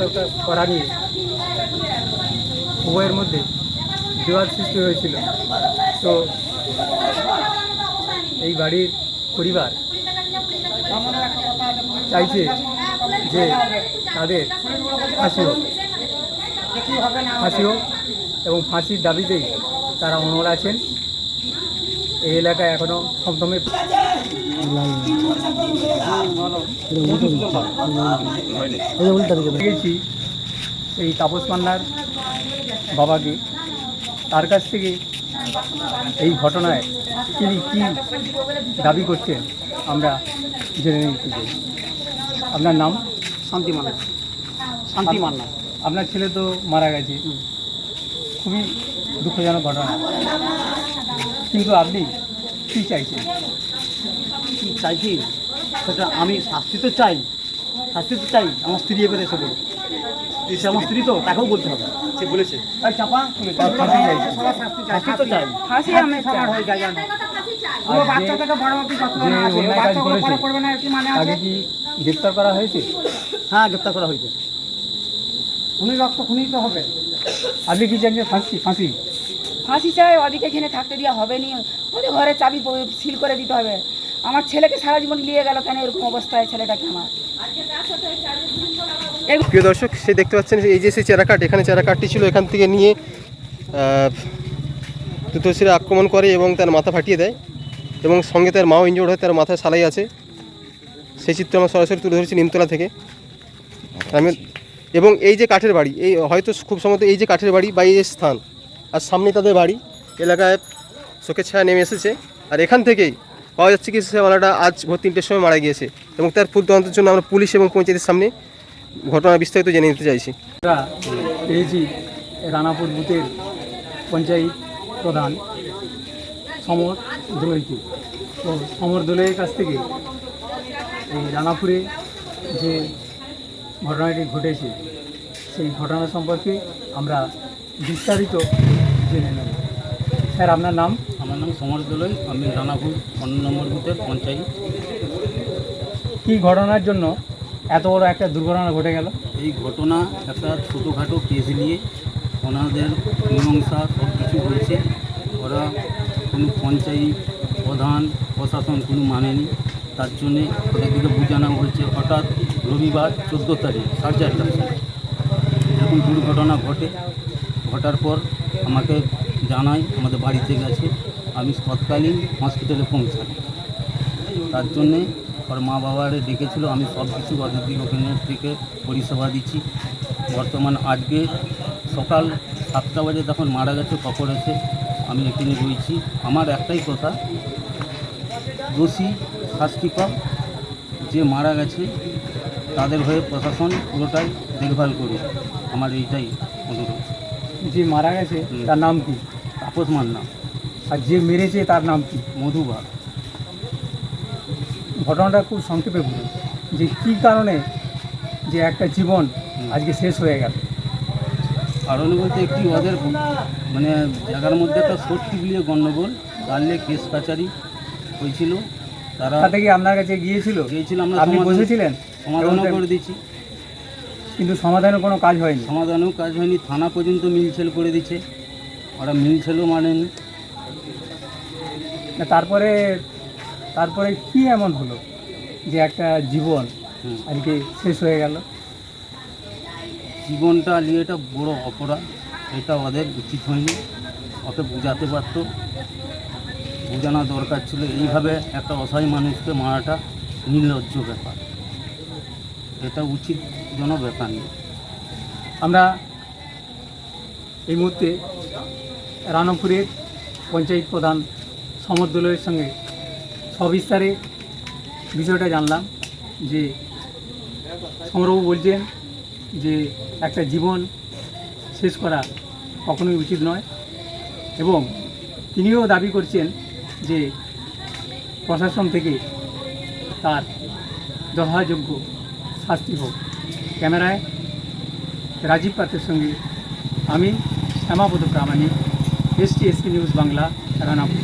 গ্রেপ্তার করা নিয়ে উভয়ের মধ্যে বিবাদ সৃষ্টি হয়েছিল। তো এই বাড়ির পরিবার চাইছে যে তাদের ফাঁসি হোক এবং ফাঁসির দাবিতেই তারা অনড় আছেন। এই এলাকায় এখনও থমথমে গেছি এই তাপস মান্নার বাবাকে, তার কাছ থেকে এই ঘটনায় তিনি কী দাবি করছেন আমরা জেনে নিতে চাই। আপনার নাম? শান্তি মান্না। আপনার ছেলে তো মারা গেছে, খুবই দুঃখজনক ঘটনা, কিন্তু আপনি কী চাইছেন? কি চাইছি সেটা আমি শাস্তি তো চাই, আমার স্ত্রী এবার এসে বলে, সে আমার স্ত্রী তো তাকেও বলতে হবে। সে বলেছে চাপা ফাঁসি চাইছে। শাস্তি তো চাই, ফাঁসি আমি সবার হয়ে যায় জানো। বাচ্চা থেকে বড় অবধি করবে না কি মানে আগে কি গ্রেপ্তার করা হয়েছে? হ্যাঁ, গ্রেপ্তার করা হয়েছে। খুনি রক্ত খুনি তো হবে। আপনি কি চাইছেন? ফাঁসি ফাঁসি চাই, ওদিকে এখানে থাকতে দেওয়া হবে নি, ওদের ঘরে চাবি সিল করে দিতে হবে। আমার ছেলেকে সারা জীবন নিয়ে গেল কেন এরকম অবস্থায় ছেলেটাকে আমার। প্রিয় দর্শক, সে দেখতে পাচ্ছেন এই যে সেই চেরাকাঠ, এখানে চেরাকাঠটি ছিল, এখান থেকে নিয়ে দুতশিরা আক্রমণ করে এবং তার মাথা ফাটিয়ে দেয় এবং সঙ্গে তার মাও ইনজোর্ড হয়, তার মাথায় সালাই আছে। সেই চিত্র আমরা সরাসরি তুলে ধরেছি নিমতলা থেকে। এবং এই যে কাঠের বাড়ি, এই হয়তো খুব সম্ভবত এই যে কাঠের বাড়ি বা এই যে স্থান, আর সামনে তাদের বাড়ি, এলাকায় শোকের ছায়া নেমে এসেছে। আর এখান থেকেই পাওয়া যাচ্ছে কি সে মালাটা আজ ভোর 3টের সময় মারা গিয়েছে এবং তার ফুল তদন্তের জন্য আমরা পুলিশ এবং পঞ্চায়েতের সামনে ঘটনা বিস্তারিত জেনে নিতে চাইছি। আমরা পেয়েছি রানাপুর বুথের পঞ্চায়েত প্রধান সমর দোলইকে। তো সমর দোলইয়ের কাছ থেকে এই রানাপুরে যে ঘটনাটি ঘটেছে সেই ঘটনা সম্পর্কে আমরা বিস্তারিত জেনে নেব। স্যার, আপনার নাম? আমার নাম সমর দোলই, আমি রানাপুর 15 নম্বর বুথের পঞ্চায়েত। কী ঘটনার জন্য এত বড় একটা দুর্ঘটনা ঘটে গেল? এই ঘটনা একটা ছোটোখাটো কেস নিয়ে ওনাদের মীমাংসা সব কিছু হয়েছে। ওরা কোনো পঞ্চায়েত প্রধান প্রশাসন কোনো মানেনি, তার জন্যে ওদেরকে বোঝানো হয়েছে। হঠাৎ রবিবার 14 তারিখ 4:30টার সময় এরকম দুর্ঘটনা ঘটার পর আমাকে জানায়, আমাদের বাড়িতে গেছে, আমি তৎকালীন হসপিটালে পৌঁছাই। তার জন্যে ওর মা বাবারে ডেকেছিল, আমি সব কিছু ওদের দিকে ওখানে থেকে পরিষেবা দিচ্ছি। বর্তমান আজকে সকাল 7টা বাজে তখন মারা গেছে, খবর এসে আমি এখানে রয়েছি। আমার একটাই কথা, দোষী শাস্তি পাক, যে মারা গেছে তাদের হয়ে প্রশাসন পুরোটাই দেখভাল করুক, আমার এইটাই অনুরোধ। যে মারা গেছে তার নাম কি? তাপস মান্না। আর যে মেরেছে তার নাম কি? মধুবাগ। ঘটনাটা খুব সংক্ষেপে বলুন, যে কী কারণে যে একটা জীবন আজকে শেষ হয়ে গেল? কারণ বলতে একটি ওদের মানে জায়গার মধ্যে একটা সত্যি মিলিয়ে গণ্ডগোল, তাহলে কেস কাচারি হয়েছিল। তারা তাতে কি আপনার কাছে গিয়েছিলাম, আমরা আপনি বসেছিলেন? সমাধানও করে দিচ্ছি, কিন্তু সমাধানের কোনো কাজ হয়নি। থানা পর্যন্ত মিলছেল করে দিচ্ছে, ওরা মিলছেলও মানেনি। তারপরে কি এমন হলো যে একটা জীবন আজকে শেষ হয়ে গেল? জীবনটা নিয়ে এটা বড় অপরাধ, এটা ওদের উচিত হয়নি, ওকে বোঝাতে পারতো, বোঝানো দরকার ছিল। এইভাবে একটা অসহায় মানুষকে মারাটা নির্লজ্জ ব্যাপার, এটা উচিতজনক ব্যাপার নেই। আমরা এই মুহূর্তে রানাপুরের পঞ্চায়েত প্রধান সমর দোলইয়ের সঙ্গে সবিস্তারে বিষয়টা জানলাম। যে সমরবাবু বলছেন যে একটা জীবন শেষ করা কখনোই উচিত নয়, এবং তিনিও দাবি করছেন যে প্রশাসন থেকে তার যথাযোগ্য শাস্তি হোক। ক্যামেরায় রাজীব পাত্রের সঙ্গে আমি শ্যামাপদ প্রামাণিক, STSP নিউজ বাংলা, রানাপুর।